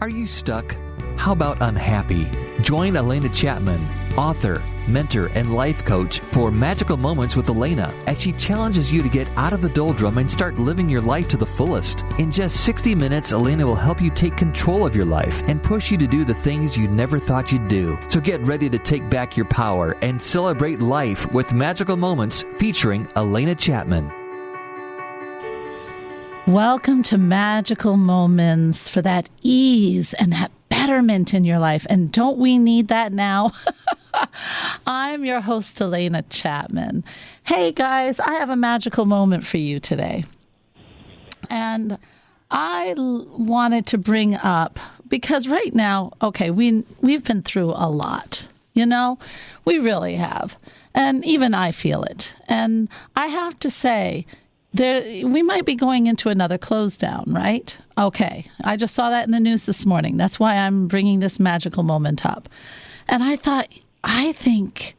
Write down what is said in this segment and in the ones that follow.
Are you stuck? How about unhappy? Join Alena Chapman, author, mentor, and life coach for Magical Moments with Alena as she challenges you to get out of the doldrum and start living your life to the fullest. In just 60 minutes, Alena will help you take control of your life and push you to do the things you never thought you'd do. So get ready to take back your power and celebrate life with Magical Moments featuring Alena Chapman. Welcome to Magical Moments for that ease and that betterment in your life. And don't we need that now? I'm your host, Alena Chapman. Hey, guys, I have a magical moment for you today. And I wanted to bring up, because right now, okay, we've been through a lot. You know, we really have. And even I feel it. And I have to say, we might be going into another close down, right? Okay. I just saw that in the news this morning. That's why I'm bringing this magical moment up. And I think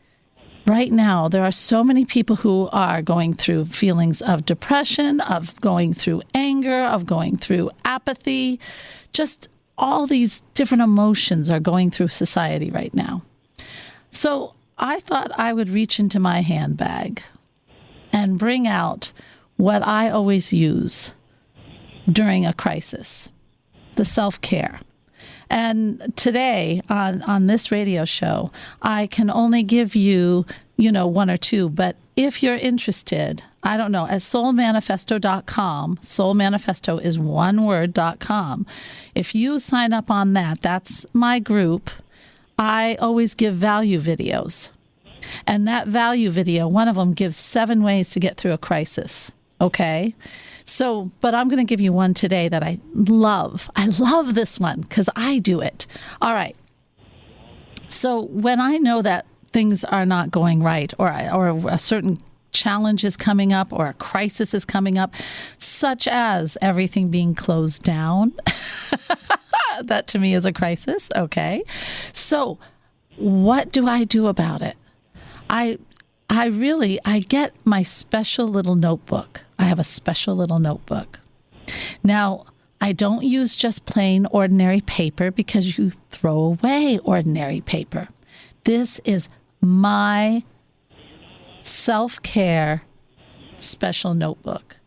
right now there are so many people who are going through feelings of depression, of going through anger, of going through apathy. Just all these different emotions are going through society right now. So I thought I would reach into my handbag and bring out what I always use during a crisis, the self-care. And today on this radio show, I can only give you, one or two. But if you're interested, I don't know, at soulmanifesto.com, Soul Manifesto is one word.com. If you sign up on that, that's my group. I always give value videos. And that value video, one of them gives 7 ways to get through a crisis. Okay. So, but I'm going to give you one today that I love. I love this one because I do it. All right. So when I know that things are not going right, or a certain challenge is coming up, or a crisis is coming up, such as everything being closed down, that to me is a crisis. Okay. So what do I do about it? I get my special little notebook. I have a special little notebook. Now, I don't use just plain ordinary paper because you throw away ordinary paper. This is my self-care special notebook.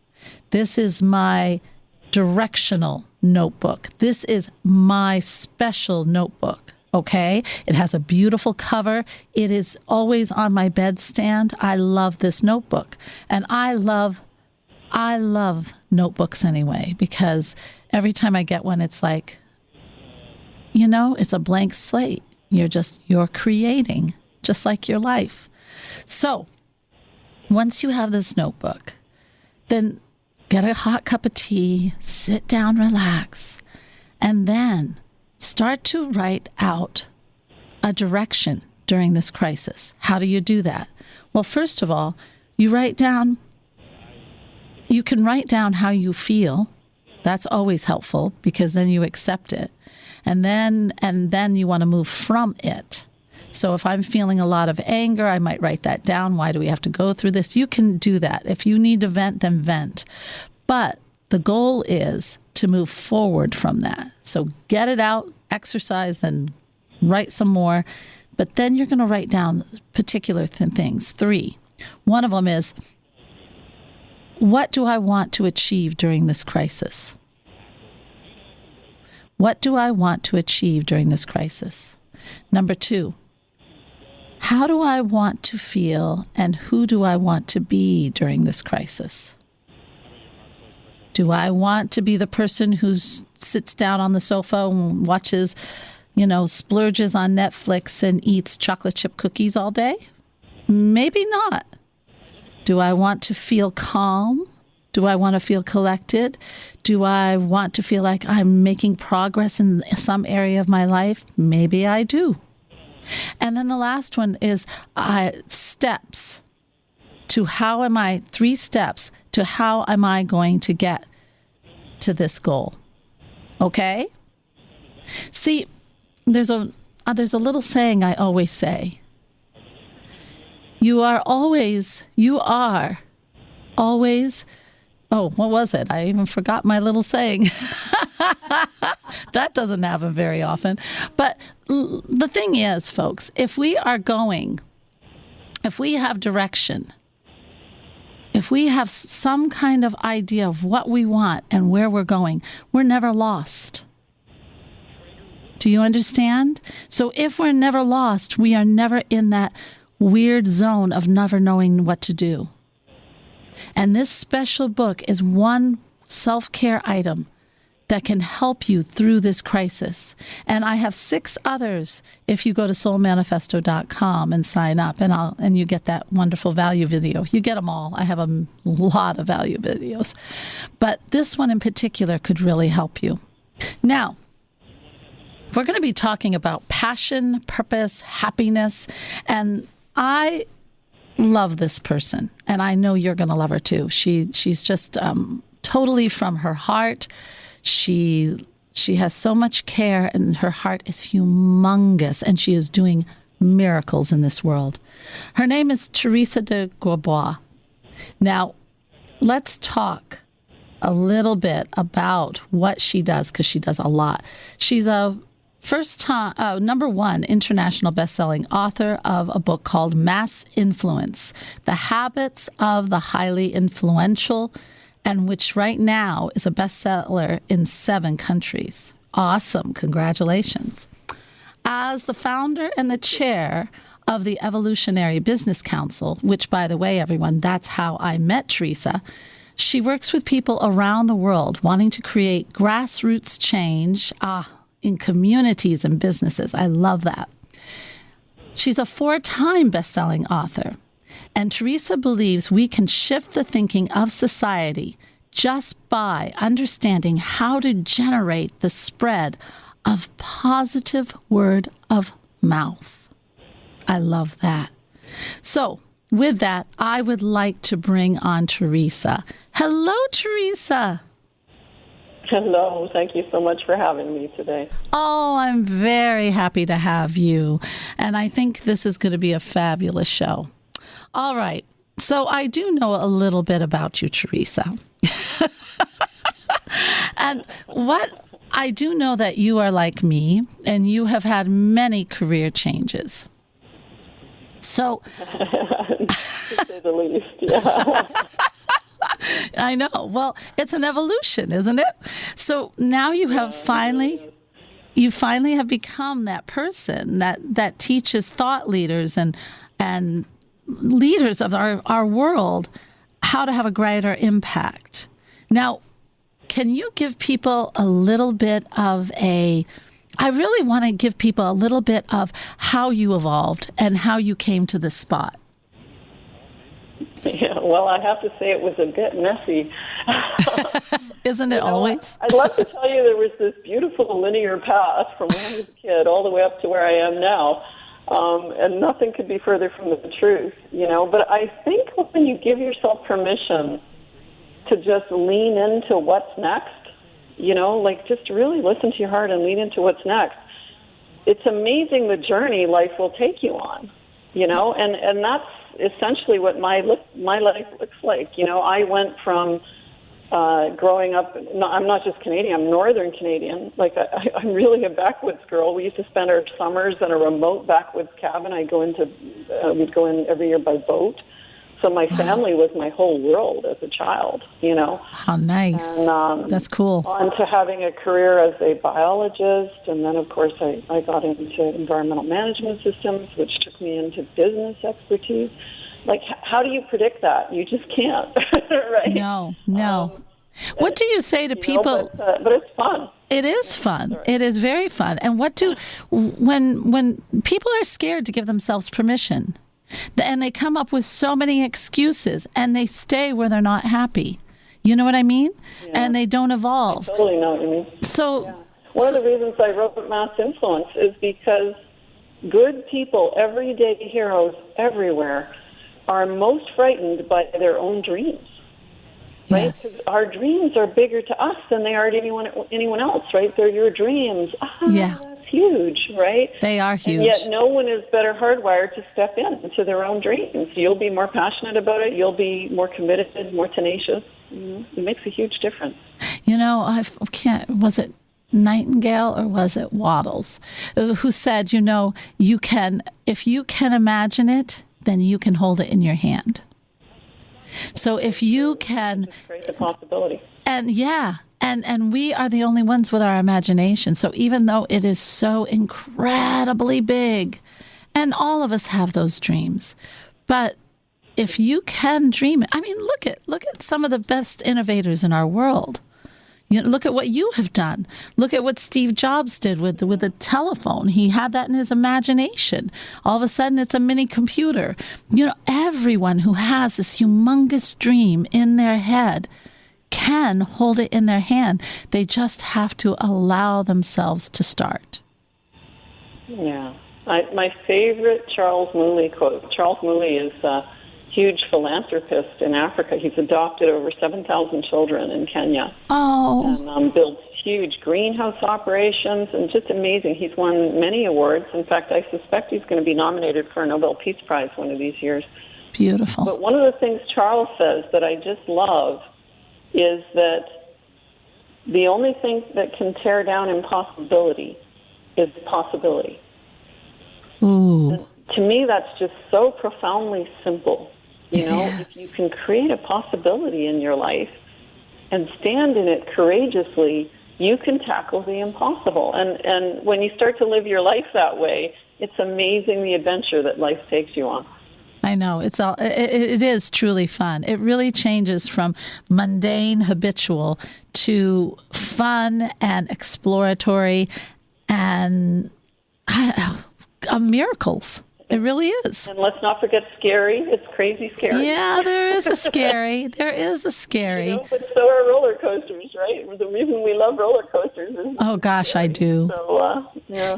This is my directional notebook. This is my special notebook. Okay, it has a beautiful cover. It is always on my bedstand. I love this notebook. And I love notebooks anyway, because every time I get one, it's like, it's a blank slate. You're creating, just like your life. So once you have this notebook, then get a hot cup of tea, sit down, relax, and then start to write out a direction during this crisis. How do you do that? Well, first of all, you can write down how you feel. That's always helpful because then you accept it. And then you want to move from it. So if I'm feeling a lot of anger, I might write that down. Why do we have to go through this? You can do that. If you need to vent, then vent. But the goal is to move forward from that. So get it out, exercise, then write some more. But then you're going to write down particular things. 3. One of them is, what do I want to achieve during this crisis? What do I want to achieve during this crisis? Number 2, how do I want to feel and who do I want to be during this crisis? Do I want to be the person who sits down on the sofa and watches, splurges on Netflix and eats chocolate chip cookies all day? Maybe not. Do I want to feel calm? Do I want to feel collected? Do I want to feel like I'm making progress in some area of my life? Maybe I do. And then the last one is steps. 3 steps to how am I going to get to this goal? Okay? See, there's a little saying I always say. You are always, oh, what was it? I even forgot my little saying. That doesn't happen very often. But the thing is, folks, if we have direction, if we have some kind of idea of what we want and where we're going, we're never lost. Do you understand? So if we're never lost, we are never in that weird zone of never knowing what to do. And this special book is one self-care item that can help you through this crisis. And I have 6 others if you go to soulmanifesto.com and sign up, and you get that wonderful value video. You get them all. I have a lot of value videos. But this one in particular could really help you. Now, we're going to be talking about passion, purpose, happiness, and I love this person, and I know you're going to love her too. She's just totally from her heart. She has so much care, and her heart is humongous, and she is doing miracles in this world. Her name is Teresa de Grosbois. Now, let's talk a little bit about what she does, because she does a lot. She's a first-time, number 1 international best-selling author of a book called Mass Influence, The Habits of the Highly Influential, and which right now is a bestseller in 7 countries. Awesome. Congratulations. As the founder and the chair of the Evolutionary Business Council, which, by the way, everyone, that's how I met Teresa, she works with people around the world wanting to create grassroots change in communities and businesses. I love that. She's a 4-time best-selling author. And Teresa believes we can shift the thinking of society just by understanding how to generate the spread of positive word of mouth. I love that. So with that, I would like to bring on Teresa. Hello, Teresa. Hello. Thank you so much for having me today. Oh, I'm very happy to have you. And I think this is going to be a fabulous show. All right. So I do know a little bit about you, Teresa. And what I do know that you are like me, and you have had many career changes. So, to say the least, yeah. I know. Well, it's an evolution, isn't it? So now you have finally have become that person that teaches thought leaders and leaders of our world how to have a greater impact. Now, can you give people a little bit of I really want to give people a little bit of how you evolved and how you came to this spot. Yeah, well, I have to say it was a bit messy. Isn't it always? I'd love to tell you there was this beautiful linear path from when I was a kid all the way up to where I am now. And nothing could be further from the truth, But I think when you give yourself permission to just lean into what's next, just really listen to your heart and lean into what's next, it's amazing the journey life will take you on, and that's essentially what my life looks like. I went from growing up, I'm not just Canadian, I'm Northern Canadian. I'm really a backwoods girl. We used to spend our summers in a remote backwoods cabin. we'd go in every year by boat. So my family was my whole world as a child, How nice. And, that's cool. On to having a career as a biologist, and then, of course, I got into environmental management systems, which took me into business expertise. How do you predict that? You just can't, right? No. What do you say to people? But it's fun. It is fun. Sorry. It is very fun. And when people are scared to give themselves permission, and they come up with so many excuses, and they stay where they're not happy. You know what I mean? Yeah. And they don't evolve. I totally know what you mean. One of the reasons I wrote Mass Influence is because good people, everyday heroes everywhere, are most frightened by their own dreams. Right? Because our dreams are bigger to us than they are to anyone else, right? They're your dreams. That's huge, right? They are huge. And yet no one is better hardwired to step into their own dreams. You'll be more passionate about it. You'll be more committed, more tenacious. It makes a huge difference. I can't, was it Nightingale or was it Waddles, who said, if you can imagine it, then you can hold it in your hand. So if you can create the possibility. And we are the only ones with our imagination. So even though it is so incredibly big, and all of us have those dreams, but if you can dream it, look at some of the best innovators in our world. Look at what you have done. Look at what Steve Jobs did with the telephone. He had that in his imagination. All of a sudden, it's a mini computer. Everyone who has this humongous dream in their head can hold it in their hand. They just have to allow themselves to start. Yeah. My favorite Charles Mooley quote. Charles Mooley is a huge philanthropist in Africa. He's adopted over 7,000 children in Kenya. Oh. And builds huge greenhouse operations, and just amazing. He's won many awards. In fact, I suspect he's going to be nominated for a Nobel Peace Prize one of these years. Beautiful. But one of the things Charles says that I just love is that the only thing that can tear down impossibility is possibility. Ooh. And to me, that's just so profoundly simple. Yes. If you can create a possibility in your life and stand in it courageously, you can tackle the impossible. And when you start to live your life that way, it's amazing the adventure that life takes you on. I know. It is truly fun. It really changes from mundane, habitual to fun and exploratory and miracles. It really is. And let's not forget scary. It's crazy scary. Yeah, there is a scary. There is a scary. But so are roller coasters, right? The reason we love roller coasters is... Oh, gosh, scary. I do. So, yeah.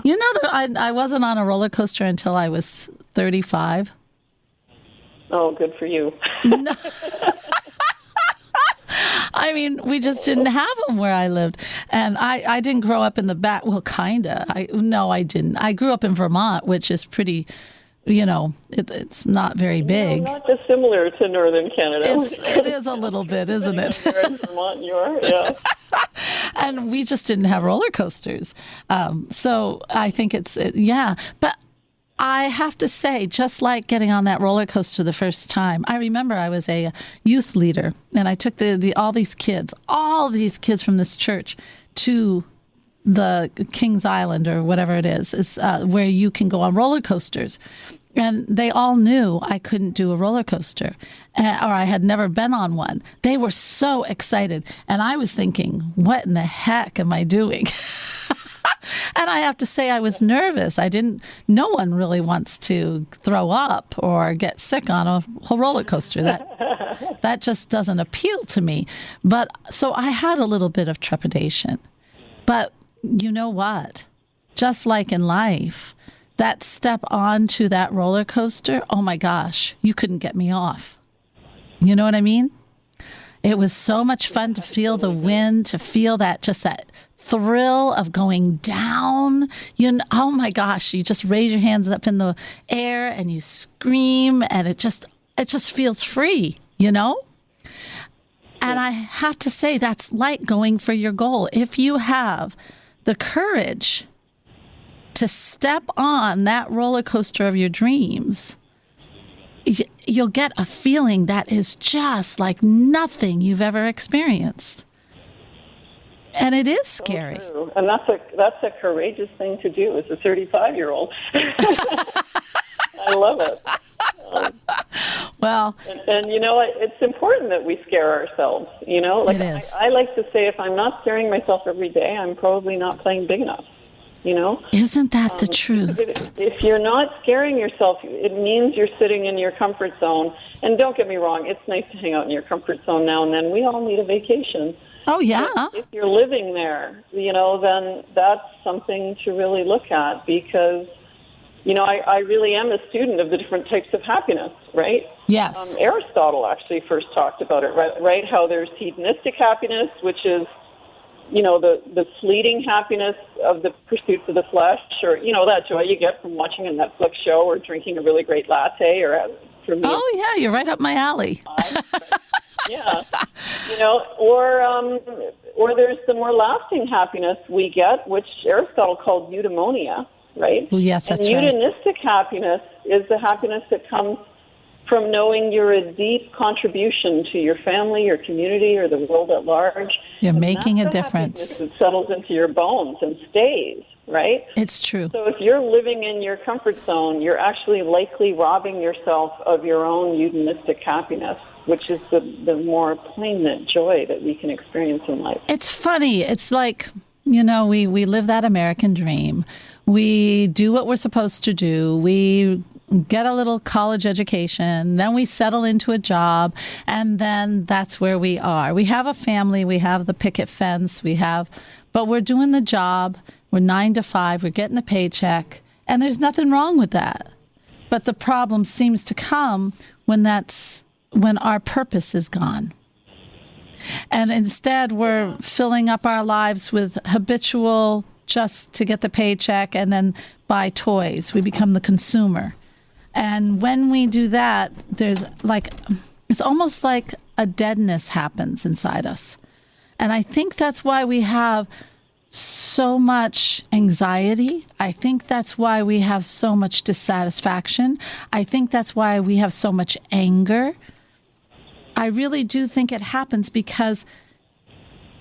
I wasn't on a roller coaster until I was 35. Oh, good for you. No. We just didn't have them where I lived. And I didn't grow up in the back. Well, kind of. No, I didn't. I grew up in Vermont, which is pretty, it's not very big. Not dissimilar to Northern Canada. It is a little bit, isn't it? Where in Vermont you are, yeah. And we just didn't have roller coasters. So I think But I have to say, just like getting on that roller coaster the first time, I remember I was a youth leader, and I took all these kids from this church to the Kings Island or whatever it is where you can go on roller coasters. And they all knew I couldn't do a roller coaster, or I had never been on one. They were so excited, and I was thinking, what in the heck am I doing? And I have to say, I was nervous. No one really wants to throw up or get sick on a roller coaster. That just doesn't appeal to me. But so I had a little bit of trepidation. But you know what? Just like in life, that step onto that roller coaster, oh my gosh, you couldn't get me off. You know what I mean? It was so much fun to feel the wind, to feel that thrill of going down. Oh my gosh, you just raise your hands up in the air and you scream, and it just feels free, And I have to say, that's like going for your goal. If you have the courage to step on that roller coaster of your dreams, you'll get a feeling that is just like nothing you've ever experienced. And it is scary. So and that's a courageous thing to do as a 35-year-old. I love it. Well, and it's important that we scare ourselves. It is. I like to say, if I'm not scaring myself every day, I'm probably not playing big enough. Isn't that the truth? If you're not scaring yourself, it means you're sitting in your comfort zone. And don't get me wrong, it's nice to hang out in your comfort zone now and then. We all need a vacation. Oh, yeah. If you're living there, then that's something to really look at, because, I really am a student of the different types of happiness, right? Yes. Aristotle actually first talked about it, right? How there's hedonistic happiness, which is, the fleeting happiness of the pursuits of the flesh, or, that joy you get from watching a Netflix show or drinking a really great latte, or for me. Oh, yeah, you're right up my alley. Yeah. Or there's the more lasting happiness we get, which Aristotle called eudaimonia, right? Oh, yes, that's right. And eudaimonistic happiness is the happiness that comes from knowing you're a deep contribution to your family, your community, or the world at large. You're making a that's the difference. happiness that settles into your bones and stays, right? It's true. So if you're living in your comfort zone, you're actually likely robbing yourself of your own eudaimonistic happiness, which is the more poignant joy that we can experience in life. It's funny. It's like, we live that American dream. We do what we're supposed to do. We get a little college education, then we settle into a job, and then that's where we are. We have a family, we have the picket fence, but we're doing the job. We're 9 to 5, we're getting the paycheck, and there's nothing wrong with that. But the problem seems to come when our purpose is gone. And instead, we're filling up our lives with habitual just to get the paycheck and then buy toys. We become the consumer. And when we do that, it's almost like a deadness happens inside us. And I think that's why we have so much anxiety. I think that's why we have so much dissatisfaction. I think that's why we have so much anger. I really do think it happens because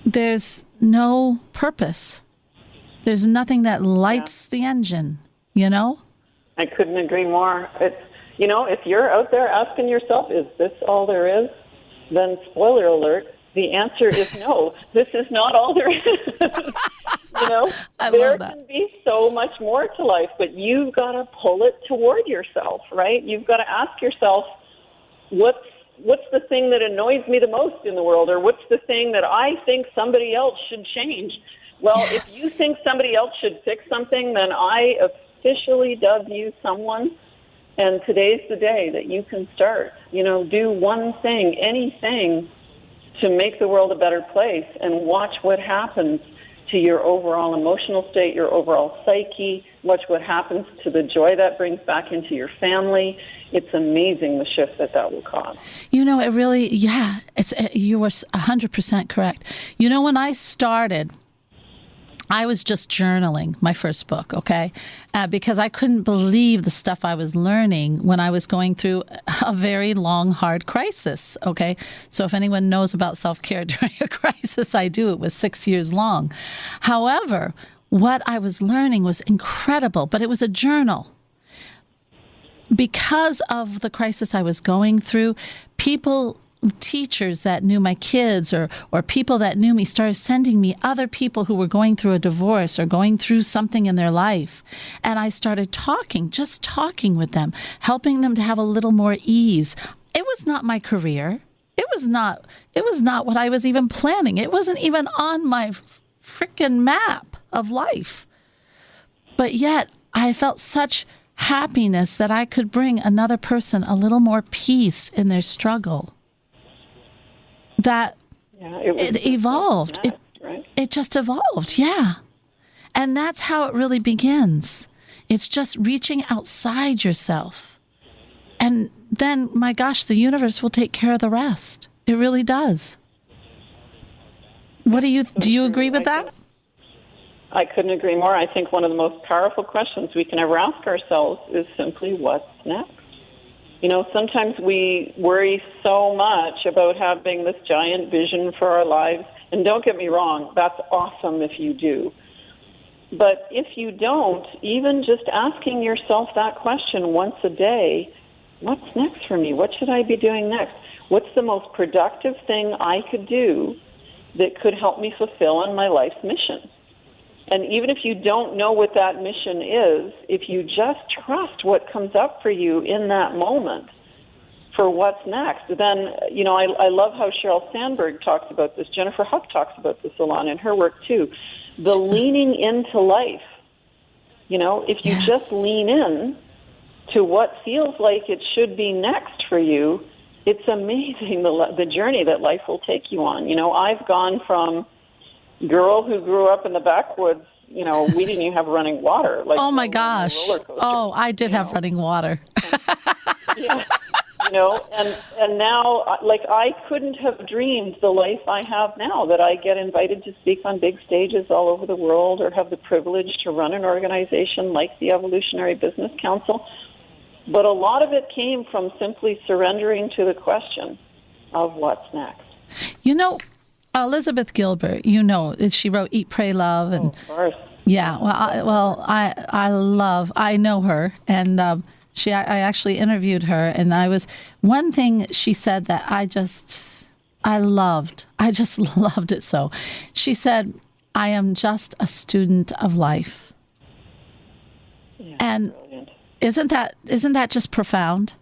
there's no purpose. There's nothing that lights the engine, I couldn't agree more. It's, if you're out there asking yourself, is this all there is? Then, spoiler alert, the answer is no. This is not all there is. There can be so much more to life, but you've got to pull it toward yourself, right? You've got to ask yourself, what's the thing that annoys me the most in the world, or what's the thing that I think somebody else should change? Well, If you think somebody else should fix something, then I officially dub you someone, and today's the day that you can start. Do one thing, anything, to make the world a better place, and watch what happens to your overall emotional state, your overall psyche, watch what happens to the joy that brings back into your family. It's amazing the shift that will cause. It really, you were 100% correct. When I started, I was just journaling my first book, okay? Because I couldn't believe the stuff I was learning when I was going through a very long, hard crisis, okay? So if anyone knows about self-care during a crisis, I do. It was 6 years long. However, what I was learning was incredible, but it was a journal. Because of the crisis I was going through, teachers that knew my kids or people that knew me started sending me other people who were going through a divorce or going through something in their life. And I started just talking with them, helping them to have a little more ease. It was not my career. It was not what I was even planning. It wasn't even on my freaking map of life. But yet I felt such happiness that I could bring another person a little more peace in their struggle. That it evolved. It just evolved, yeah. And that's how it really begins. It's just reaching outside yourself. And then, my gosh, the universe will take care of the rest. It really does. Do you agree with that? I couldn't agree more. I think one of the most powerful questions we can ever ask ourselves is simply, what's next? Sometimes we worry so much about having this giant vision for our lives. And don't get me wrong, that's awesome if you do. But if you don't, even just asking yourself that question once a day, what's next for me? What should I be doing next? What's the most productive thing I could do that could help me fulfill on my life's mission? And even if you don't know what that mission is, if you just trust what comes up for you in that moment for what's next, then, I love how Sheryl Sandberg talks about this. Jennifer Huck talks about this a lot in her work, too. The leaning into life. If you just lean in to what feels like it should be next for you, it's amazing the journey that life will take you on. I've gone from girl who grew up in the backwoods, we didn't even have running water. Oh my gosh. Oh, I did have running water. Yeah. and now, like, I couldn't have dreamed the life I have now, that I get invited to speak on big stages all over the world, or have the privilege to run an organization like the Evolutionary Business Council. But a lot of it came from simply surrendering to the question of what's next. Elizabeth Gilbert, she wrote Eat, Pray, Love. And, of course. Yeah, I know her, and I actually interviewed her, and one thing she said that I just loved it so. She said, "I am just a student of life." Yeah, and brilliant. Isn't that just profound?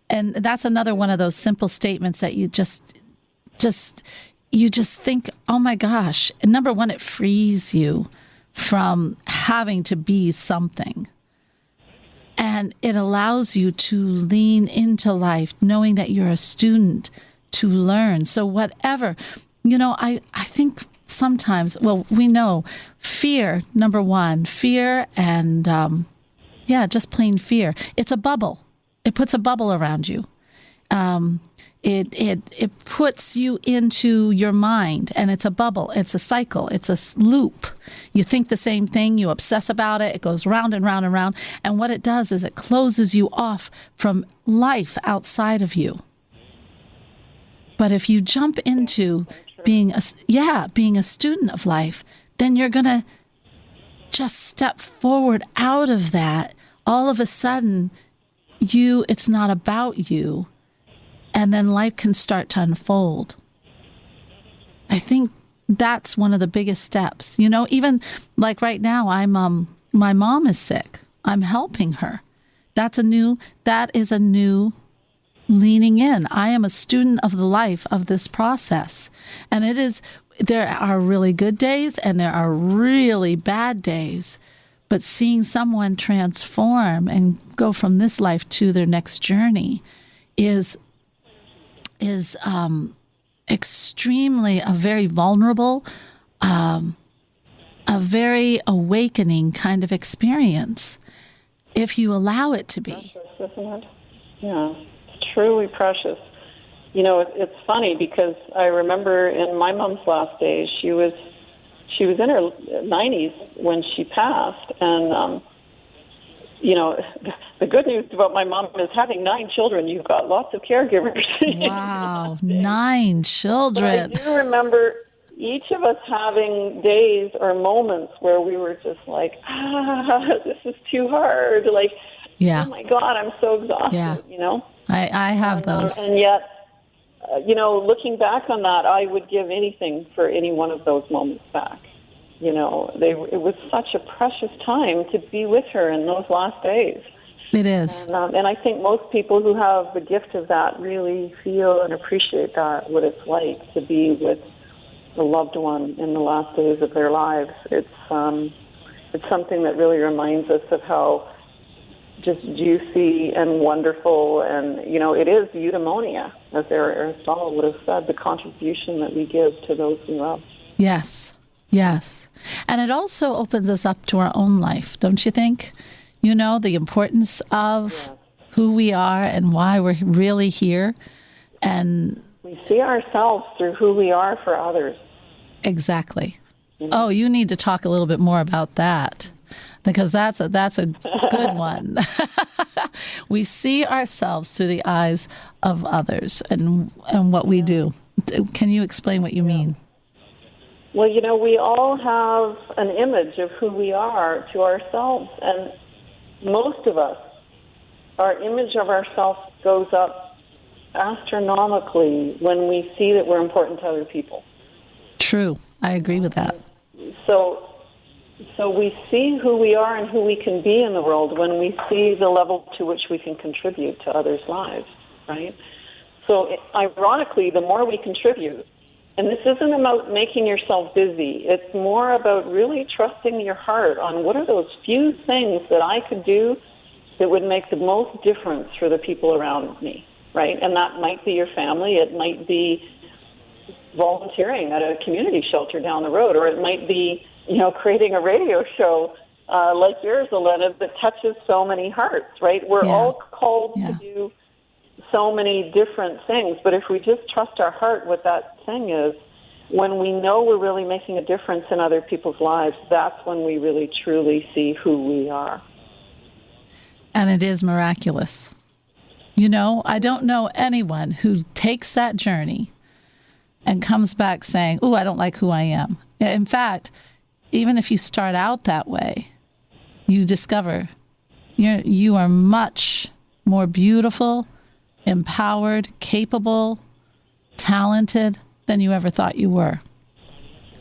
And that's another one of those simple statements that you just think, oh my gosh. And number one, it frees you from having to be something. And it allows you to lean into life, knowing that you're a student to learn. So whatever, I think sometimes, we know fear, number one, fear and, just plain fear. It's a bubble. It puts a bubble around you. It puts you into your mind, and it's a bubble. It's a cycle. It's a loop. You think the same thing. You obsess about it. It goes round and round and round. And what it does is it closes you off from life outside of you. But if you jump into being a student of life, then you're going to just step forward out of that. All of a sudden, it's not about you. And then life can start to unfold. I think that's one of the biggest steps. Even like right now, my mom is sick. I'm helping her. That is a new leaning in. I am a student of the life of this process. And there are really good days and there are really bad days. But seeing someone transform and go from this life to their next journey is extremely a very vulnerable, a very awakening kind of experience, if you allow it to be. Precious, isn't it? Yeah, it's truly precious. It's funny because I remember in my mom's last days, she was in her 90s when she passed, and the good news about my mom is having 9 children. You've got lots of caregivers. Wow, 9 children. But I do remember each of us having days or moments where we were just like, this is too hard. Like, yeah. Oh my God, I'm so exhausted. Yeah. I have those. And yet, looking back on that, I would give anything for any one of those moments back. It was such a precious time to be with her in those last days. It is. And I think most people who have the gift of that really feel and appreciate that, what it's like to be with a loved one in the last days of their lives. It's something that really reminds us of how just juicy and wonderful, and, it is eudaimonia, as Aristotle would have said, the contribution that we give to those we love. Yes. Yes. And it also opens us up to our own life, don't you think? The importance of who we are and why we're really here. And we see ourselves through who we are for others. Exactly. Oh, you need to talk a little bit more about that, because that's a good one. We see ourselves through the eyes of others and what we do. Can you explain what you mean? Well, we all have an image of who we are to ourselves, and most of us, our image of ourselves goes up astronomically when we see that we're important to other people. True. I agree with that. So we see who we are and who we can be in the world when we see the level to which we can contribute to others' lives, right? So ironically, the more we contribute, and this isn't about making yourself busy. It's more about really trusting your heart on what are those few things that I could do that would make the most difference for the people around me, right? And that might be your family. It might be volunteering at a community shelter down the road, or it might be, creating a radio show like yours, Alena, that touches so many hearts, right? We're all called to do so many different things. But if we just trust our heart, what that thing is, when we know we're really making a difference in other people's lives, that's when we really truly see who we are. And it is miraculous. You know, I don't know anyone who takes that journey and comes back saying, "Ooh, I don't like who I am." In fact, even if you start out that way, you discover you are much more beautiful, empowered, capable, talented than you ever thought you were.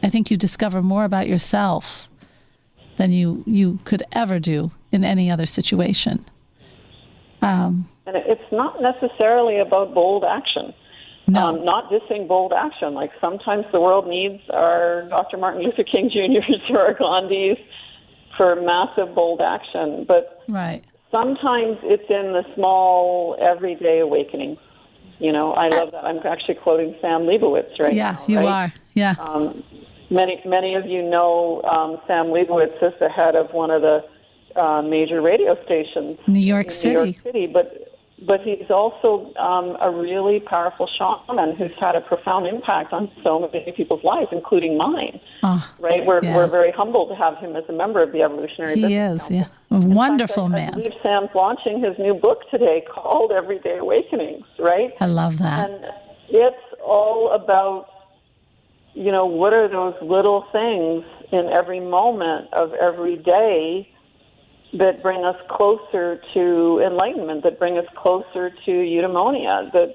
I think you discover more about yourself than you could ever do in any other situation. And it's not necessarily about bold action. No. Not dissing bold action. Like sometimes the world needs our Dr. Martin Luther King Jr.'s or our Gandhis for massive bold action. But Right. sometimes it's in the small, everyday awakenings. You know, I love that. I'm actually quoting Sam Leibowitz right now. Yeah, you right? are. Yeah. Many of you know Sam Leibowitz is the head of one of the major radio stations New York in City. New York City, but he's also a really powerful shaman who's had a profound impact on so many people's lives, including mine. Oh, right? We're yeah. very humbled to have him as a member of the Evolutionary Business Council. He is, yeah. A wonderful I man. believe Sam's launching his new book today called Everyday Awakenings, right? I love that. And it's all about, you know, what are those little things in every moment of every day that bring us closer to enlightenment, that bring us closer to eudaimonia, that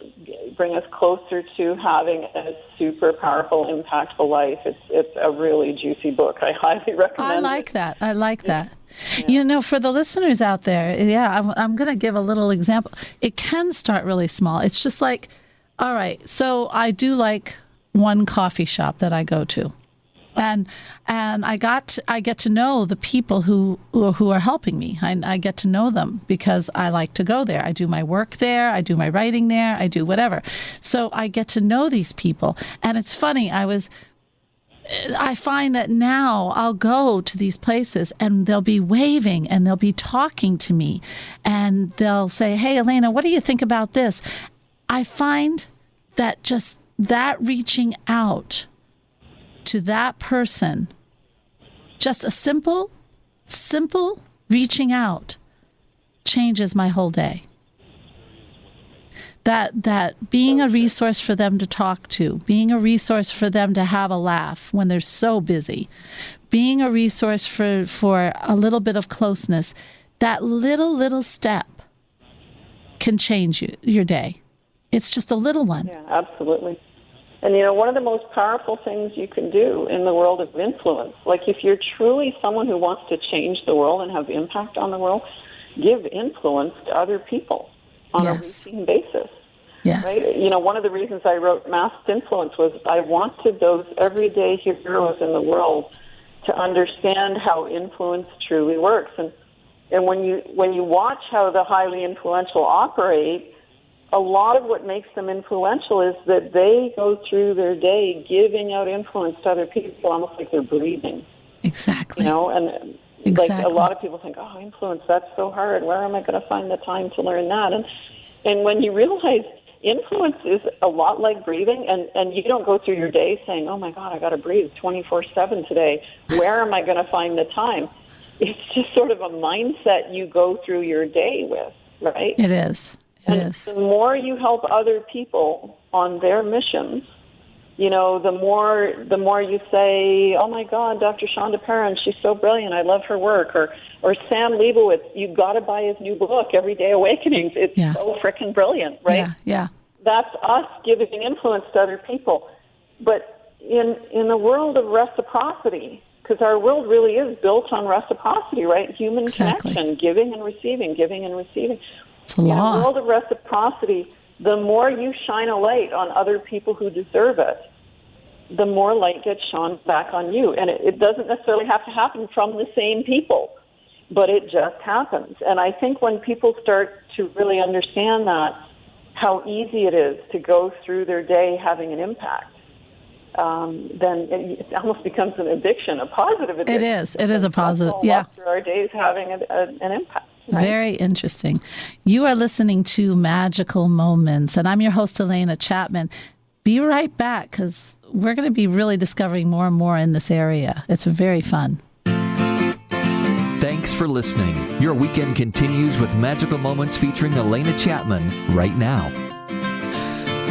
bring us closer to having a super powerful, impactful life. It's a really juicy book. I highly recommend it. I like that. Yeah. You know, for the listeners out there, I'm going to give a little example. It can start really small. It's just like, all right, so I do like one coffee shop that I go to. And I get to know the people who are helping me. I get to know them because I like to go there. I do my work there. I do my writing there. I do whatever. So I get to know these people. And it's funny. I find that now I'll go to these places and they'll be waving and they'll be talking to me and they'll say, "Hey, Alena, what do you think about this?" I find that just that reaching out to that person, just a simple reaching out changes my whole day. That being a resource for them to talk to, being a resource for them to have a laugh when they're so busy, being a resource for a little bit of closeness, that little step can change your day. It's just a little one. Yeah, absolutely. And, you know, one of the most powerful things you can do in the world of influence, like if you're truly someone who wants to change the world and have impact on the world, give influence to other people on a routine basis. Yes. Right? You know, one of the reasons I wrote Masked Influence was I wanted those everyday heroes in the world to understand how influence truly works. And when you watch how the highly influential operate, a lot of what makes them influential is that they go through their day giving out influence to other people almost like they're breathing. Exactly. You know, and like a lot of people think, "Oh, influence, that's so hard. Where am I going to find the time to learn that?" And when you realize influence is a lot like breathing, and you don't go through your day saying, "Oh my God, I got to breathe 24/7 today. Where am I going to find the time?" It's just sort of a mindset you go through your day with, right? It is. And the more you help other people on their missions, you know, the more you say, "Oh my God, Dr. Shonda Perrin, she's so brilliant. I love her work." Or Sam Leibowitz, you've got to buy his new book, Everyday Awakenings. It's so frickin' brilliant, right? Yeah. That's us giving influence to other people. But in the world of reciprocity, because our world really is built on reciprocity, right? Human connection, giving and receiving, giving and receiving. It's a law. In the world of reciprocity, the more you shine a light on other people who deserve it, the more light gets shone back on you. And it doesn't necessarily have to happen from the same people, but it just happens. And I think when people start to really understand that, how easy it is to go through their day having an impact, then it almost becomes an addiction, a positive addiction. It is a positive, Through our days having an impact. Right? Very interesting. You are listening to Magical Moments, and I'm your host, Alena Chapman. Be right back, because we're going to be really discovering more and more in this area. It's very fun. Thanks for listening. Your weekend continues with Magical Moments featuring Alena Chapman right now.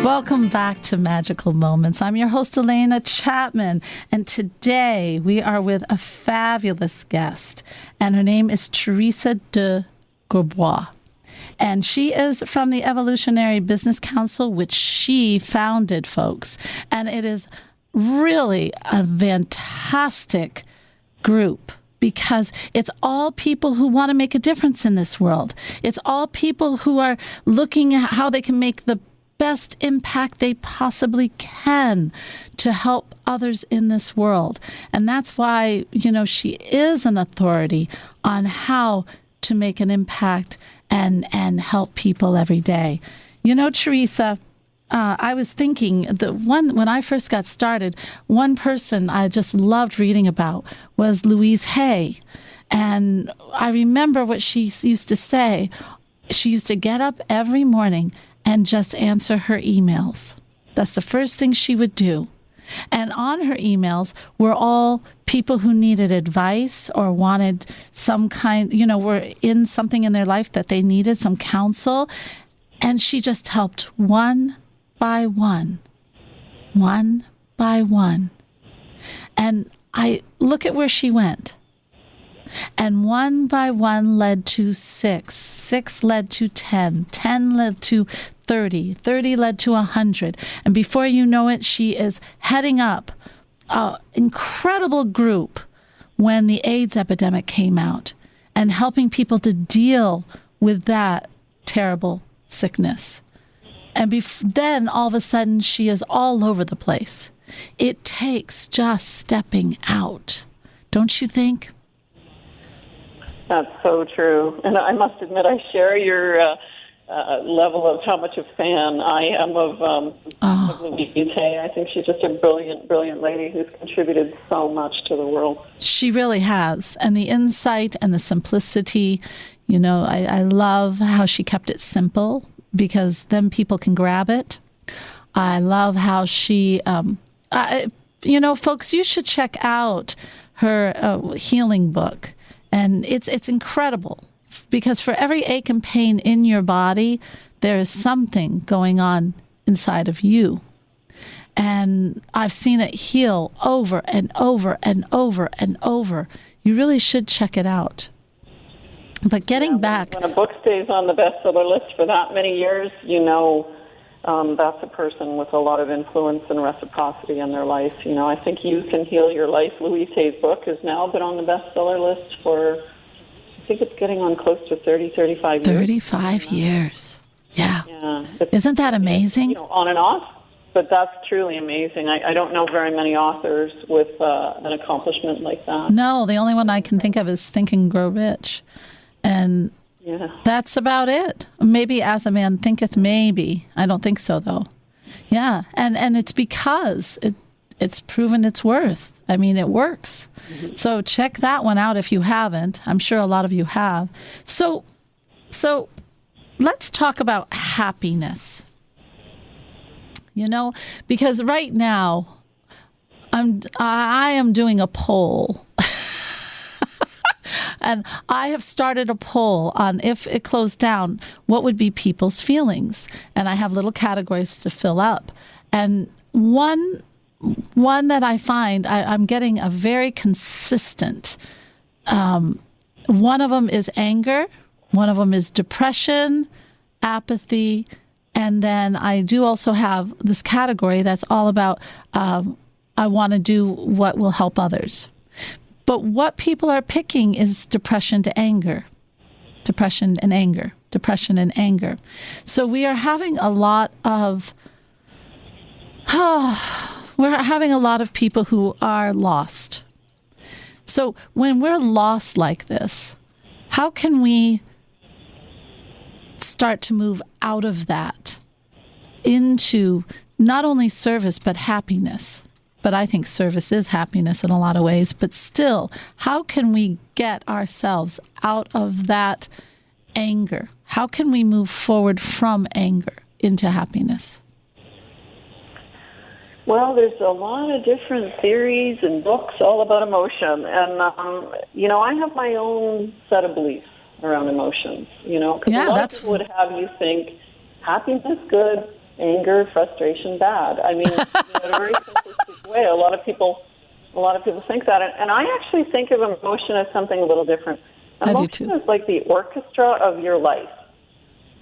Welcome back to Magical Moments. I'm your host, Alena Chapman, and today we are with a fabulous guest, and her name is Teresa de Grosbois. And she is from the Evolutionary Business Council, which she founded, folks. And it is really a fantastic group, because it's all people who want to make a difference in this world. It's all people who are looking at how they can make the best impact they possibly can to help others in this world. And that's why, she is an authority on how to make an impact and help people every day. Teresa, I was thinking when I first got started, one person I just loved reading about was Louise Hay. And I remember what she used to say. She used to get up every morning and just answer her emails. That's the first thing she would do. And on her emails were all people who needed advice or wanted some kind, were in something in their life that they needed, some counsel. And she just helped one by one. And I look at where she went. And one by one led to 6. 6 led to 10. 10 led to 30. 30 led to 100. And before you know it, she is heading up an incredible group when the AIDS epidemic came out and helping people to deal with that terrible sickness. And then all of a sudden, she is all over the place. It takes just stepping out, don't you think? That's so true. And I must admit, I share your level of how much a fan I am of Louise Hay. I think she's just a brilliant, brilliant lady who's contributed so much to the world. She really has. And the insight and the simplicity, I love how she kept it simple, because then people can grab it. I love how she, folks, you should check out her healing book. And it's incredible, because for every ache and pain in your body, there is something going on inside of you. And I've seen it heal over and over and over and over. You really should check it out. But getting back... When a book stays on the bestseller list for that many years, that's a person with a lot of influence and reciprocity in their life. I think You Can Heal Your Life, Louise Hay's book, has now been on the bestseller list for, I think it's getting on close to 35 years. 35 years. Yeah. Isn't that amazing? On and off, but that's truly amazing. I don't know very many authors with an accomplishment like that. No, the only one I can think of is Think and Grow Rich. And that's about it. Maybe As a Man Thinketh, maybe. I don't think so, though. Yeah, and it's because it's proven its worth. I mean, it works. Mm-hmm. So check that one out if you haven't. I'm sure a lot of you have. So let's talk about happiness. Because right now I am doing a poll. And I have started a poll on, if it closed down, what would be people's feelings. And I have little categories to fill up. And one that I find I'm getting a very consistent, one of them is anger, one of them is depression, apathy, and then I do also have this category that's all about I want to do what will help others. But what people are picking is depression to anger, depression and anger, depression and anger. So we are having a lot of, people who are lost. So when we're lost like this, how can we start to move out of that into not only service, but happiness? But I think service is happiness in a lot of ways. But still, how can we get ourselves out of that anger? How can we move forward from anger into happiness? Well, there's a lot of different theories and books all about emotion. And, I have my own set of beliefs around emotions, because a lot of people would have you think happiness, good, anger, frustration, bad. I mean, in a very simplistic way, a lot of people think that. And I actually think of emotion as something a little different. Emotion is like the orchestra of your life,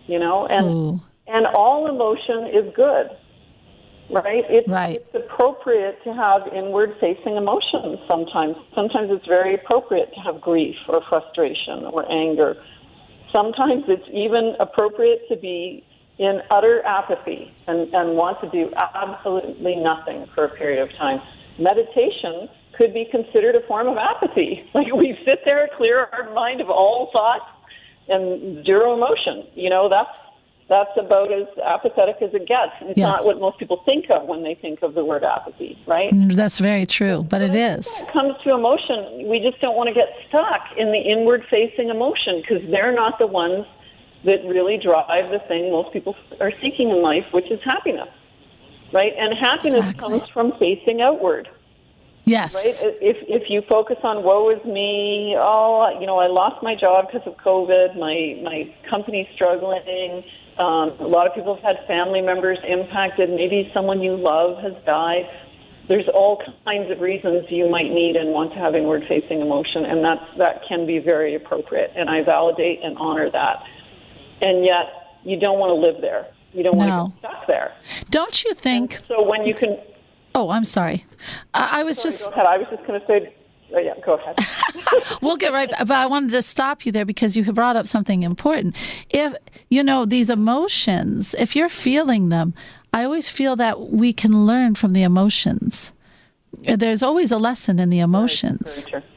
and all emotion is good. Right? It's appropriate to have inward-facing emotions sometimes. Sometimes it's very appropriate to have grief or frustration or anger. Sometimes it's even appropriate to be in utter apathy and want to do absolutely nothing for a period of time. Meditation could be considered a form of apathy. Like we sit there, clear our mind of all thoughts and zero emotion. That's about as apathetic as it gets. It's not what most people think of when they think of the word apathy, right? That's very true, but it is. When it comes to emotion, we just don't want to get stuck in the inward-facing emotion because they're not the ones that really drive the thing most people are seeking in life, which is happiness, right? And happiness comes from facing outward. Yes. Right? If you focus on woe is me, I lost my job because of COVID, my company's struggling, a lot of people have had family members impacted, maybe someone you love has died. There's all kinds of reasons you might need and want to have inward-facing emotion, and that can be very appropriate, and I validate and honor that. And yet, you don't want to live there. You don't want to get stuck there. Don't you think... And so when you can... Oh, I'm sorry. I was just... Go ahead. I was just going to say... Oh, yeah, go ahead. We'll get right back, but I wanted to stop you there because you brought up something important. If, these emotions, if you're feeling them, I always feel that we can learn from the emotions. There's always a lesson in the emotions. Very true.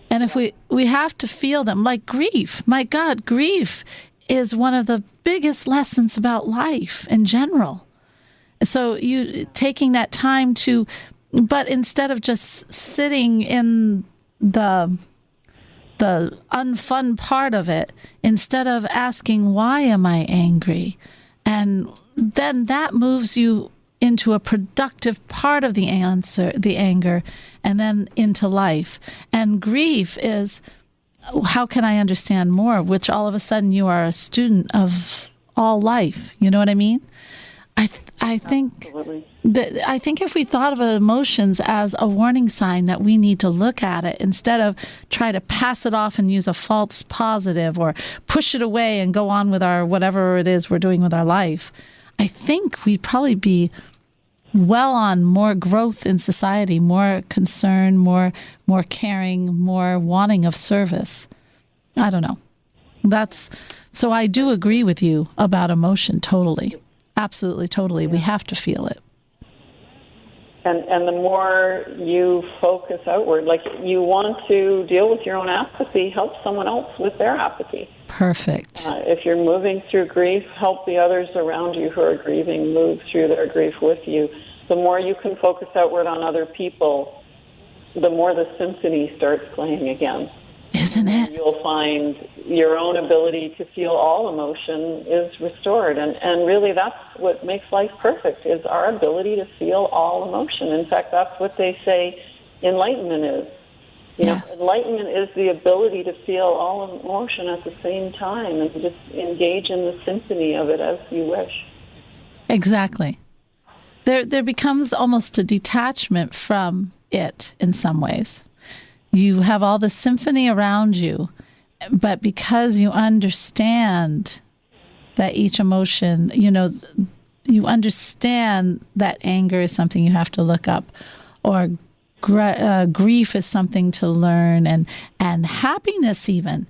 And if we have to feel them, like grief. My God, grief is one of the biggest lessons about life in general. So you taking that time to... But instead of just sitting in the unfun part of it, instead of asking, why am I angry? And then that moves you into a productive part of the anger, and then into life. And grief is, how can I understand more? Which all of a sudden you are a student of all life. You know what I mean? I think if we thought of emotions as a warning sign that we need to look at it instead of try to pass it off and use a false positive or push it away and go on with our whatever it is we're doing with our life, I think we'd probably be well on more growth in society, more concern, more caring, more wanting of service. I don't know. So I do agree with you about emotion totally. Absolutely, totally. Yeah. We have to feel it. And the more you focus outward, like you want to deal with your own apathy, help someone else with their apathy. Perfect. If you're moving through grief, help the others around you who are grieving move through their grief with you. The more you can focus outward on other people, the more the symphony starts playing again. Isn't it? You'll find your own ability to feel all emotion is restored. And really that's what makes life perfect, is our ability to feel all emotion. In fact, that's what they say enlightenment is. You know, enlightenment is the ability to feel all emotion at the same time and just engage in the symphony of it as you wish. Exactly. There becomes almost a detachment from it in some ways. You have all the symphony around you, but because you understand that each emotion, you understand that anger is something you have to look up, or grief is something to learn, and happiness even.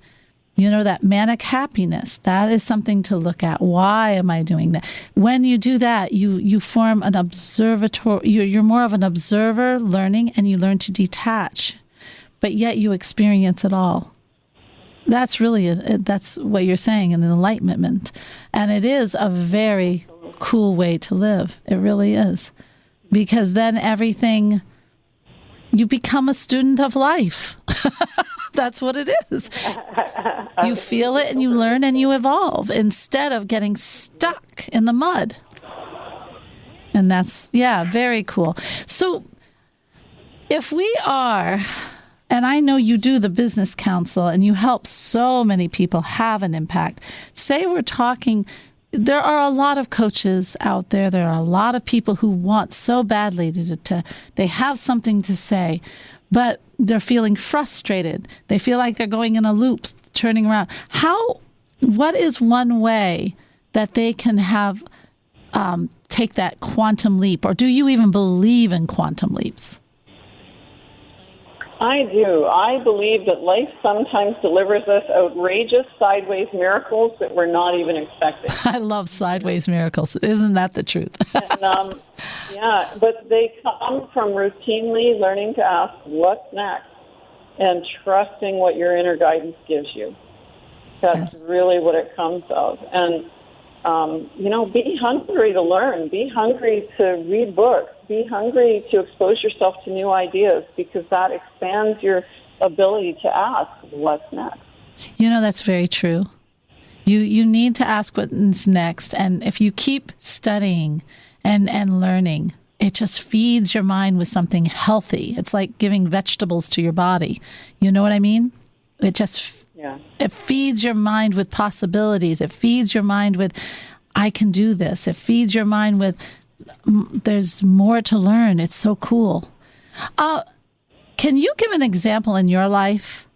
That manic happiness, that is something to look at. Why am I doing that? When you do that, you form an observatory. You're more of an observer learning, and you learn to detach. But yet you experience it all. That's really that's what you're saying, an enlightenment. And it is a very cool way to live. It really is. Because then you become a student of life. That's what it is. You feel it and you learn and you evolve instead of getting stuck in the mud. And that's, very cool. So if we are, and I know you do the business council and you help so many people have an impact. Say we're talking, there are a lot of coaches out there. There are a lot of people who want so badly to they have something to say, but they're feeling frustrated. They feel like they're going in a loop, turning around. What is one way that they can have, take that quantum leap? Or do you even believe in quantum leaps? I do. I believe that life sometimes delivers us outrageous sideways miracles that we're not even expecting. I love sideways miracles. Isn't that the truth? And, but they come from routinely learning to ask what's next and trusting what your inner guidance gives you. That's really what it comes of. And, be hungry to learn. Be hungry to read books. Be hungry to expose yourself to new ideas, because that expands your ability to ask what's next. That's very true. You need to ask what's next. And if you keep studying and learning, it just feeds your mind with something healthy. It's like giving vegetables to your body. You know what I mean? It feeds your mind with possibilities. It feeds your mind with, I can do this. It feeds your mind with, there's more to learn. It's so cool. Can you give an example in your life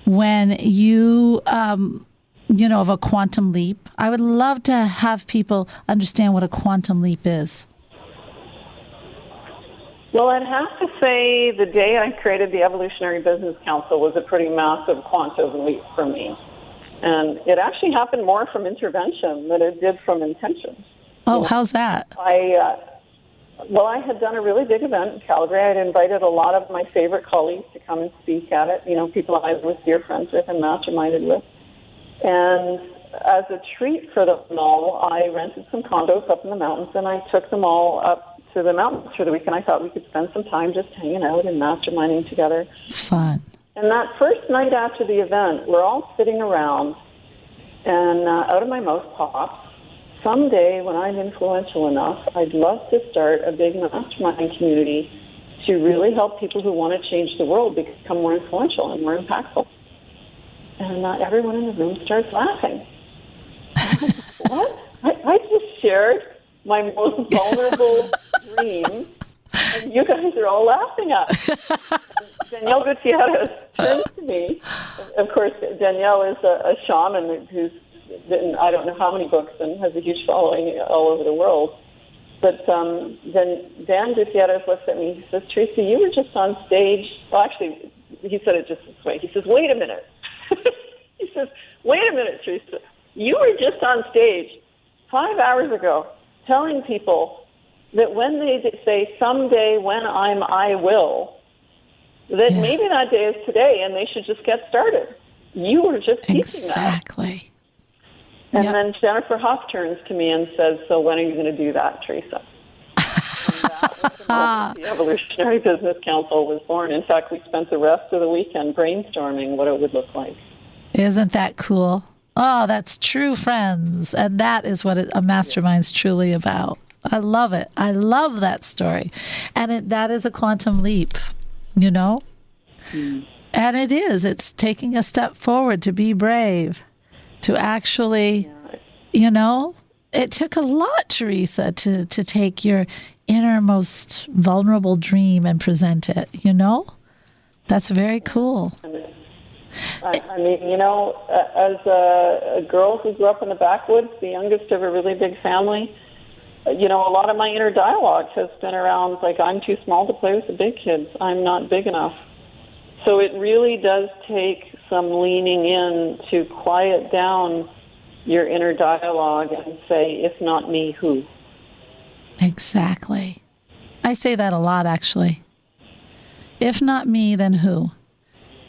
when you, of a quantum leap? I would love to have people understand what a quantum leap is. Well, I'd have to say the day I created the Evolutionary Business Council was a pretty massive quantum leap for me. And it actually happened more from intervention than it did from intention. Oh, how's that? I had done a really big event in Calgary. I'd invited a lot of my favorite colleagues to come and speak at it, people I was dear friends with and masterminded with. And as a treat for them all, I rented some condos up in the mountains, and I took them all up to the mountains for the week, and I thought we could spend some time just hanging out and masterminding together. Fun. And that first night after the event, we're all sitting around, and out of my mouth pops, someday when I'm influential enough, I'd love to start a big mastermind community to really help people who want to change the world become more influential and more impactful. And everyone in the room starts laughing. What? I just shared my most vulnerable dream, and you guys are all laughing at me. Danielle Gutierrez turns to me. Of course, Danielle is a shaman who's written I don't know how many books and has a huge following all over the world. But then Dan Gutierrez looks at me. He says, "Teresa, you were just on stage." Well, actually, he said it just this way. He says, "Wait a minute." He says, "Wait a minute, Teresa. You were just on stage 5 hours ago telling people that when they say someday when I will, that maybe that day is today and they should just get started. You were just teaching that." Exactly. And then Jennifer Huff turns to me and says, "So when are you going to do that, Teresa?" And that was the moment the Evolutionary Business Council was born. In fact, we spent the rest of the weekend brainstorming what it would look like. Isn't that cool? Oh, that's true, friends. And that is what a mastermind's truly about. I love it. I love that story. And that is a quantum leap, And it is. It's taking a step forward to be brave, to actually, it took a lot, Teresa, to take your innermost vulnerable dream and present it, That's very cool. I mean, as a girl who grew up in the backwoods, the youngest of a really big family, a lot of my inner dialogue has been around, like, I'm too small to play with the big kids. I'm not big enough. So it really does take some leaning in to quiet down your inner dialogue and say, if not me, who? Exactly. I say that a lot, actually. If not me, then who?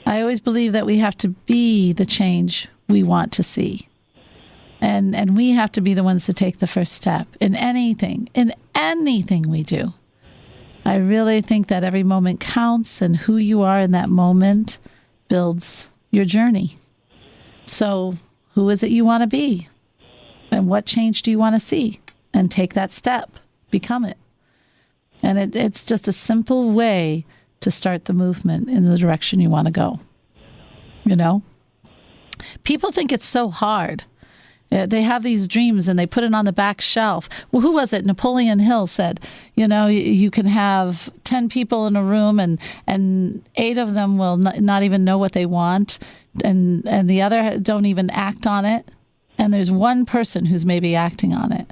I always believe that we have to be the change we want to see. And we have to be the ones to take the first step in anything we do. I really think that every moment counts, and who you are in that moment builds your journey. So who is it you want to be? And what change do you want to see? And take that step. Become it. And it's just a simple way to start the movement in the direction you want to go. You know? People think it's so hard. They have these dreams and they put it on the back shelf. Well, who was it? Napoleon Hill said, you know, you can have 10 people in a room and 8 of them will not even know what they want, and the other don't even act on it. And there's one person who's maybe acting on it.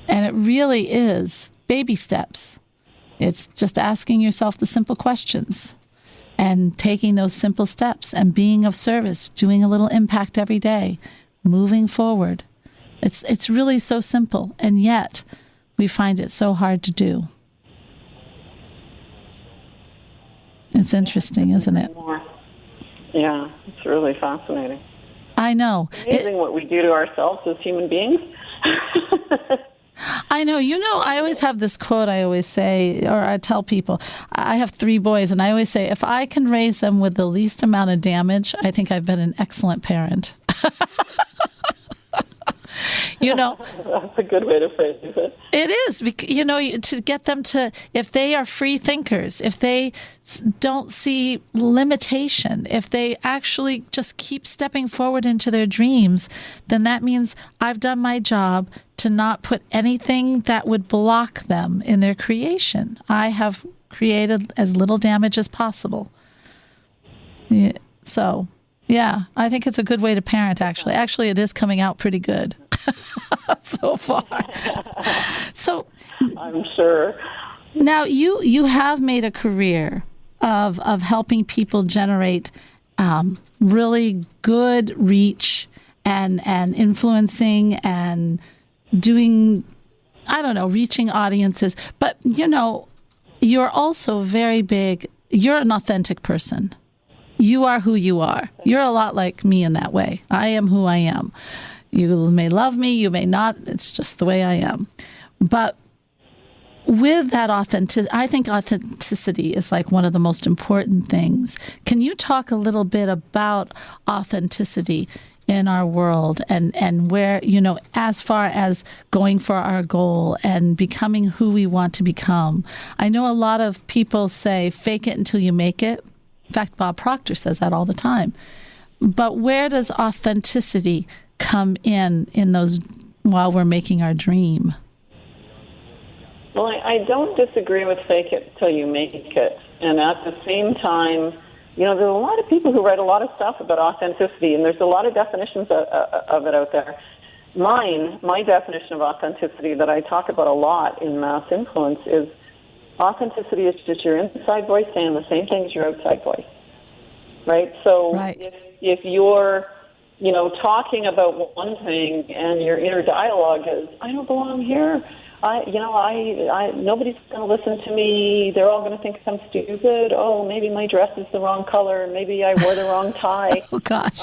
And it really is baby steps. It's just asking yourself the simple questions and taking those simple steps and being of service, doing a little impact every day, moving forward. It's really so simple, and yet we find it so hard to do. It's interesting, isn't it? Yeah, it's really fascinating. I know. It's amazing what we do to ourselves as human beings. I know. You know, I always have this quote I always say, or I tell people, I have 3 boys, and I always say, if I can raise them with the least amount of damage, I think I've been an excellent parent. You know, that's a good way to phrase it. It is, you know, to get them to, if they are free thinkers, if they don't see limitation, if they actually just keep stepping forward into their dreams, then that means I've done my job to not put anything that would block them in their creation. I have created as little damage as possible. Yeah, so, yeah, I think it's a good way to parent, actually. Actually, it is coming out pretty good. So far. So I'm sure. Now you have made a career of helping people generate really good reach and influencing and doing, I don't know, reaching audiences. But you know, you're also very big. You're an authentic person. You are who you are. You're a lot like me in that way. I am who I am. You may love me, you may not. It's just the way I am. But with that I think authenticity is like one of the most important things. Can you talk a little bit about authenticity in our world and where, you know, as far as going for our goal and becoming who we want to become? I know a lot of people say, fake it until you make it. In fact, Bob Proctor says that all the time. But where does authenticity come in those while we're making our dream? Well, I don't disagree with fake it till you make it. And at the same time, you know, there are a lot of people who write a lot of stuff about authenticity, and there's a lot of definitions of it out there. My definition of authenticity that I talk about a lot in Mass Influence is authenticity is just your inside voice saying the same thing as your outside voice, right? So right. If you're, you know, talking about one thing and your inner dialogue is, I don't belong here. Nobody's going to listen to me. They're all going to think I'm stupid. Oh, maybe my dress is the wrong color. Maybe I wore the wrong tie. Oh, gosh.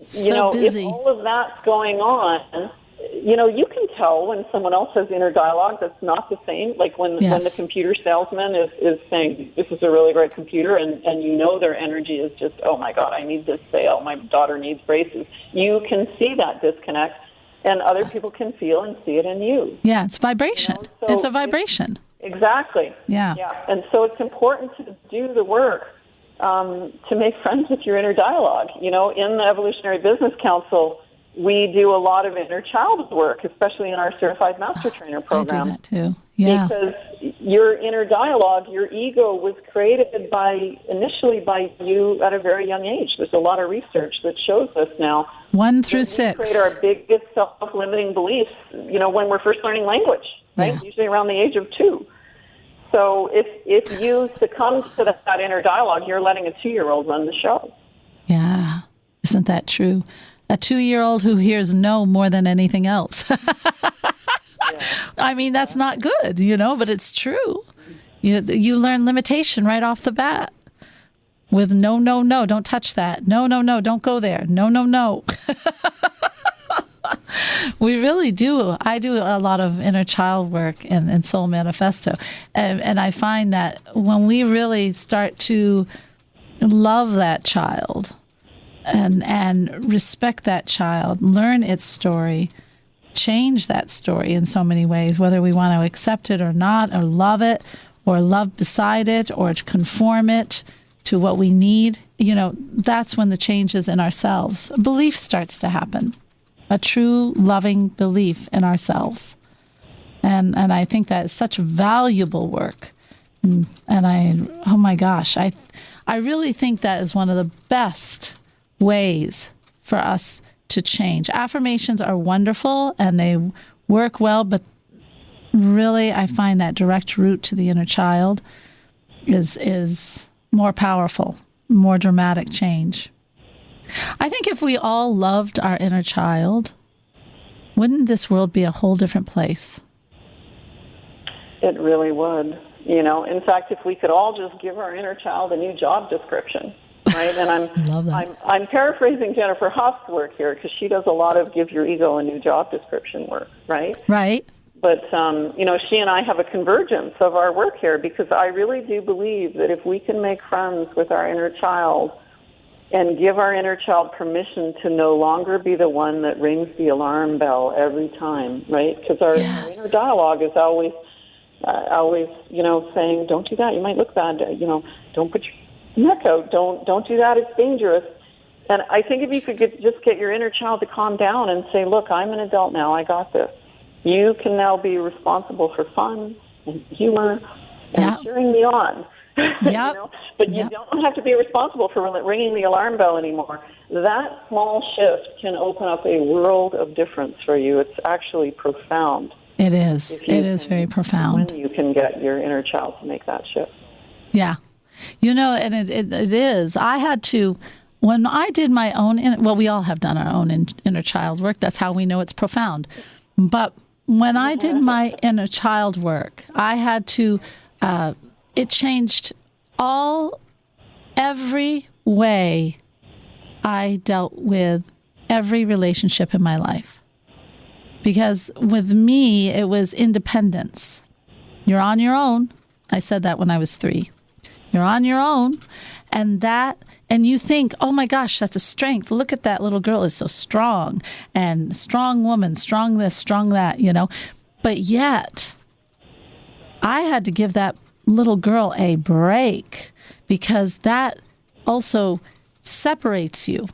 Busy. If all of that's going on, you know, you can tell when someone else has inner dialogue that's not the same. Like when the computer salesman is saying, this is a really great computer, and you know their energy is just, oh, my God, I need this sale. My daughter needs braces. You can see that disconnect, and other people can feel and see it in you. Yeah, it's vibration. You know? So it's a vibration. Exactly. Yeah. And so it's important to do the work to make friends with your inner dialogue. You know, in the Evolutionary Business Council, we do a lot of inner child work, especially in our Certified Master Trainer program. I do that too. Yeah. Because your inner dialogue, your ego was created initially by you at a very young age. There's a lot of research that shows this now. 1 through 6. We create our biggest self-limiting beliefs, you know, when we're first learning language, right? Yeah. Usually around the age of 2. So if you succumb to that inner dialogue, you're letting a 2-year-old run the show. Yeah. Isn't that true? A 2-year-old who hears no more than anything else. I mean, that's not good, you know, but it's true. You learn limitation right off the bat with no, don't touch that. No, don't go there. No. We really do. I do a lot of inner child work in Soul Manifesto. And I find that when we really start to love that child and respect that child, learn its story, change that story in so many ways, whether we want to accept it or not, or love it, or love beside it, or to conform it to what we need, that's when the change is in ourselves. Belief starts to happen, a true loving belief in ourselves. And I think that is such valuable work. And oh my gosh, I really think that is one of the best ways for us to change. Affirmations are wonderful and they work well, but really I find that direct route to the inner child is more powerful, more dramatic change. I think if we all loved our inner child, wouldn't this world be a whole different place? It really would. In fact, if we could all just give our inner child a new job description, right? And Love that. I'm paraphrasing Jennifer Hoff's work here because she does a lot of give your ego a new job description work, right? Right. But, she and I have a convergence of our work here because I really do believe that if we can make friends with our inner child and give our inner child permission to no longer be the one that rings the alarm bell every time, right? Because our inner dialogue is always, saying, don't do that, you might look bad, don't put your neck out, don't do that, it's dangerous. And I think if you could just get your inner child to calm down and say, look, I'm an adult now, I got this. You can now be responsible for fun and humor and cheering me on. But you don't have to be responsible for ringing the alarm bell anymore. That small shift can open up a world of difference for you. It's actually profound. It is. It is very profound. When you can get your inner child to make that shift. Yeah. And it is. I had to, when I did my own, we all have done our own inner child work. That's how we know it's profound. But when I did my inner child work, I had to, it changed every way I dealt with every relationship in my life. Because with me, it was independence. You're on your own. I said that when I was 3. You're on your own. And you think, oh my gosh, that's a strength. Look at that little girl is so strong. And strong woman, strong this, strong that, But yet, I had to give that little girl a break because that also separates you,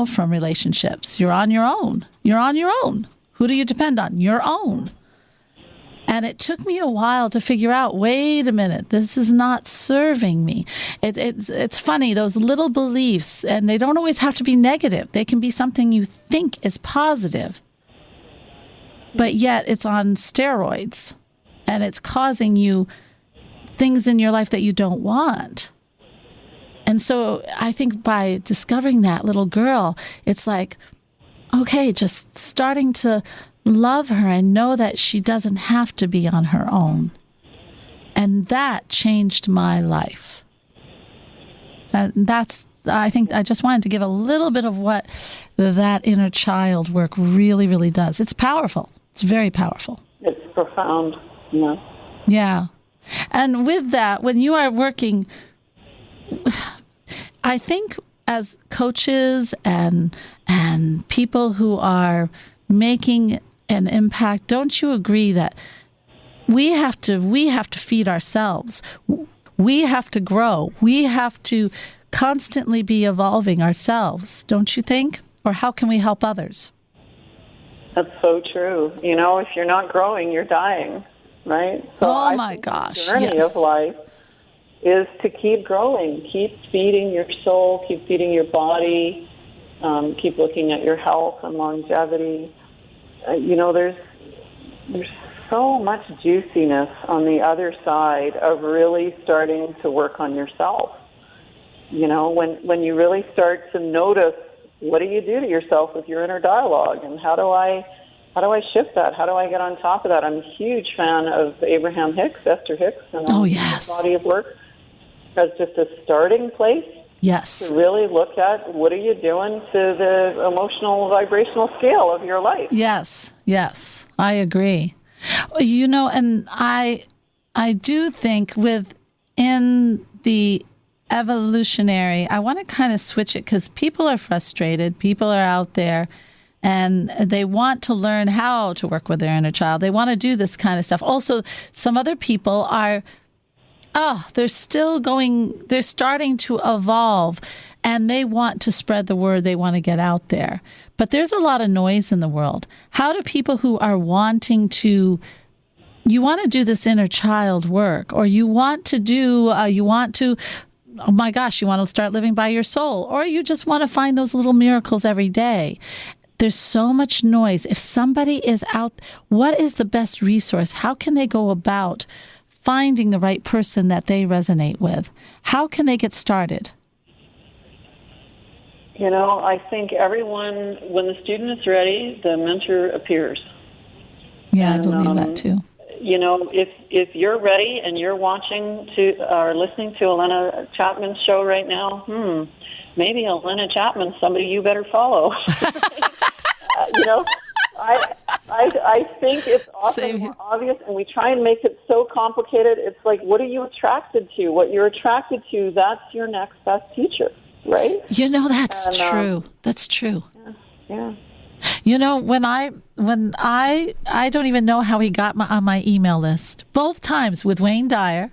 from relationships. You're on your own. You're on your own. Who do you depend on? Your own. And it took me a while to figure out, wait a minute, this is not serving me. It's funny, those little beliefs, and they don't always have to be negative. They can be something you think is positive, but yet it's on steroids, and it's causing you things in your life that you don't want. And so I think by discovering that little girl, it's like, okay, just starting to love her and know that she doesn't have to be on her own. And that changed my life. I think I just wanted to give a little bit of what that inner child work really, really does. It's powerful. It's very powerful. It's profound. Yeah. Yeah. And with that, when you are working, I think as coaches and people who are making an impact, don't you agree that we have to feed ourselves? We have to grow. We have to constantly be evolving ourselves, don't you think? Or how can we help others? That's so true. If you're not growing, you're dying, right? So oh my gosh! The journey of life is to keep growing, keep feeding your soul, keep feeding your body, keep looking at your health and longevity. There's so much juiciness on the other side of really starting to work on yourself. When you really start to notice, what do you do to yourself with your inner dialogue, and how do I shift that? How do I get on top of that? I'm a huge fan of Abraham Hicks, Esther Hicks, and his body of work as just a starting place. Yes. To really look at what are you doing to the emotional vibrational scale of your life. Yes, I agree. And I do think within the evolutionary, I want to kind of switch it because people are frustrated. People are out there and they want to learn how to work with their inner child. They want to do this kind of stuff. Also, some other people are, they're starting to evolve and they want to spread the word. They want to get out there. But there's a lot of noise in the world. How do people who are you want to do this inner child work, or you want to, oh my gosh, you want to start living by your soul, or you just want to find those little miracles every day. There's so much noise. If somebody is out, what is the best resource? How can they go about finding the right person that they resonate with? How can they get started? I think everyone, when the student is ready, the mentor appears. Yeah, I believe that too. If you're ready and you're watching or listening to Alena Chapman's show right now, maybe Alena Chapman's somebody you better follow. I think it's often more obvious, and we try and make it so complicated. It's like, what are you attracted to? What you're attracted to, that's your next best teacher, right? That's true. That's true. Yeah. When I don't even know how he got on my email list. Both times with Wayne Dyer,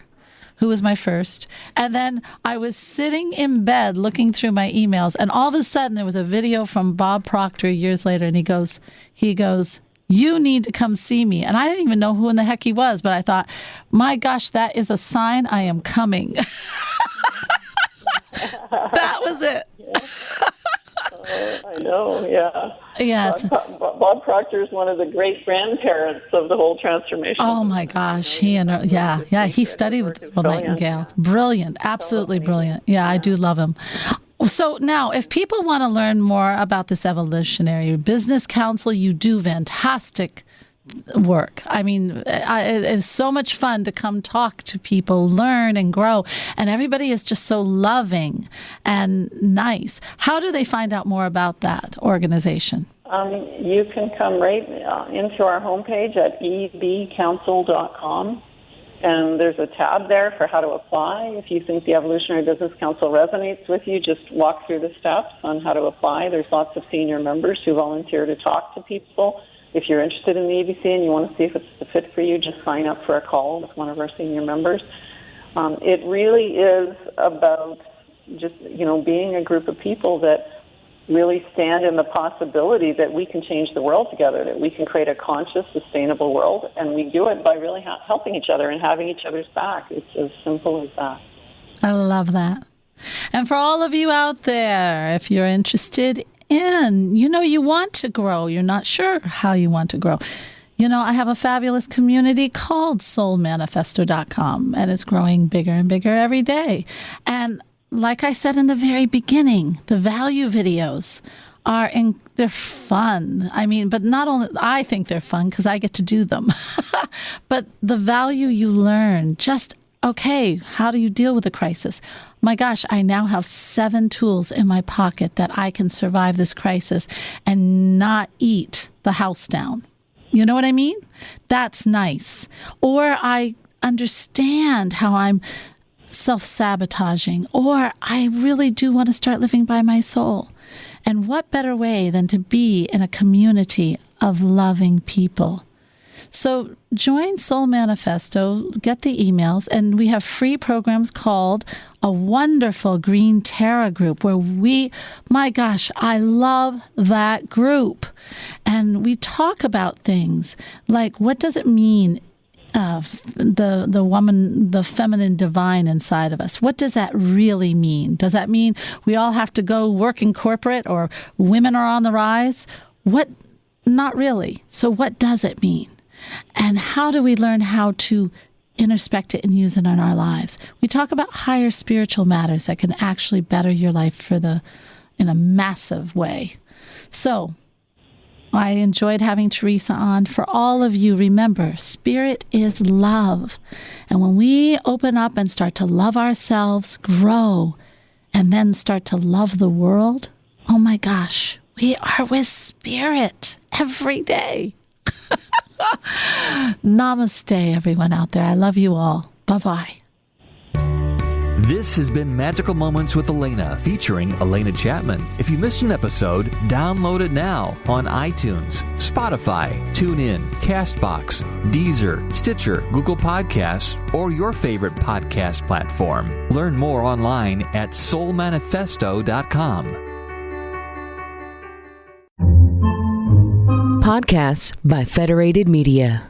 who was my first, and then I was sitting in bed looking through my emails, and all of a sudden there was a video from Bob Proctor years later, and he goes, "You need to come see me." And I didn't even know who in the heck he was, but I thought, my gosh, that is a sign I am coming. That was it. I know, yeah. Yeah. Bob Proctor is one of the great grandparents of the whole transformation. Oh my gosh, he studied with Earl Nightingale. Brilliant, absolutely brilliant. Yeah, I do love him. So now, if people want to learn more about this Evolutionary Business Council, you do fantastic work. I mean, it's so much fun to come talk to people, learn and grow. And everybody is just so loving and nice. How do they find out more about that organization? You can come right into our homepage at ebcouncil.com. And there's a tab there for how to apply. If you think the Evolutionary Business Council resonates with you, just walk through the steps on how to apply. There's lots of senior members who volunteer to talk to people. If you're interested in the EBC and you want to see if it's a fit for you, just sign up for a call with one of our senior members. It really is about just, being a group of people that really stand in the possibility that we can change the world together, that we can create a conscious, sustainable world, and we do it by really helping each other and having each other's back. It's as simple as that. I love that. And for all of you out there, if you're interested you want to grow. You're not sure how you want to grow. I have a fabulous community called soulmanifesto.com, and it's growing bigger and bigger every day. And like I said in the very beginning, the value videos they're fun. I mean, but not only, I think they're fun because I get to do them, but the value you learn, okay, how do you deal with a crisis? My gosh, I now have 7 tools in my pocket that I can survive this crisis and not eat the house down. You know what I mean? That's nice. Or I understand how I'm self-sabotaging, or I really do want to start living by my soul. And what better way than to be in a community of loving people? So join Soul Manifesto, get the emails, and we have free programs called a wonderful Green Terra group where my gosh, I love that group. And we talk about things like, what does it mean, the woman, the feminine divine inside of us? What does that really mean? Does that mean we all have to go work in corporate, or women are on the rise? Not really. So what does it mean? And how do we learn how to introspect it and use it in our lives? We talk about higher spiritual matters that can actually better your life in a massive way. So I enjoyed having Teresa on. For all of you, remember, spirit is love. And when we open up and start to love ourselves, grow, and then start to love the world, oh my gosh, we are with spirit every day. Namaste, everyone out there. I love you all. Bye-bye. This has been Magical Moments with Alena, featuring Alena Chapman. If you missed an episode, download it now on iTunes, Spotify, TuneIn, CastBox, Deezer, Stitcher, Google Podcasts, or your favorite podcast platform. Learn more online at soulmanifesto.com. Podcasts by Federated Media.